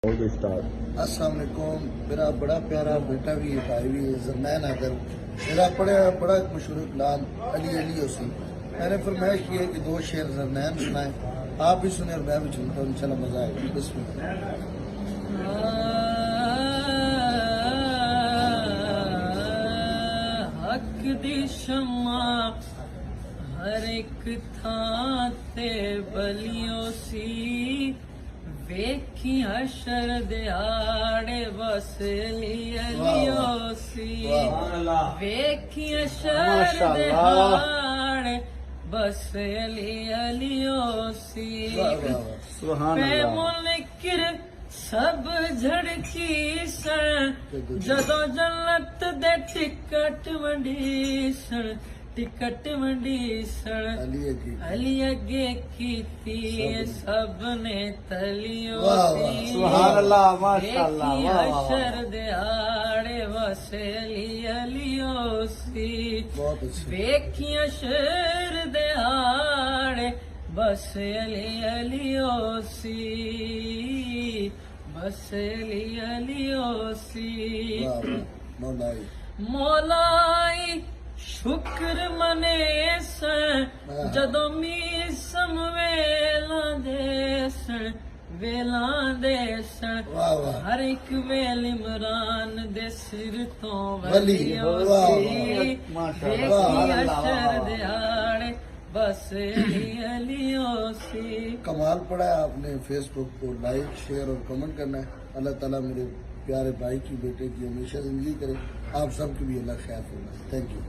अस्सलाम वालेकुम। मेरा बड़ा प्यारा बेटा भी है, भाई भी है, ज़रनैन अगर मेरा बड़ा मशहूर गुलाम अली अली होसी। मैंने फरमाइश की है कि दो शेर ज़रनैन सुनाए, आप भी सुने और मैं भी सुनता हूँ, इंशाल्लाह मज़ा आएगा। बिस्मिल्लाह। हक दी शमा हर एक थां ते बलियो सी, वेखी हशर दिहाड़े बस लियो सी, वेखी हशर दिहाड़े बस लियो सी। मुनकिर सब झड़की सन जदों जन्नत दे टिकट वंडीसन, टिकट वंडीसन अली अगे कीती सब ने तलियो सी। सुभान अल्लाह, माशाअल्लाह, देखी हशर दिहाड़े वसे लियो सी, बहुत अच्छी। देखी हशर दिहाड़े बस लियो सी, बस लियो सी। मौलाई मौलाई शुक्र मने सन जदों मीसम वेला देसन, वेला देसन हर एक वेल इमरान दे सिर तो वलियो सी, देखी अशर दिहाड़े बस लियो सी। कमाल पड़ा है आपने। फेसबुक को लाइक शेयर और कमेंट करना है। अल्लाह ताला मेरे प्यारे भाई की बेटे की हमेशा जिंदगी करे, आप सबकी भी अल्लाह खैर फरमाए। Thank you.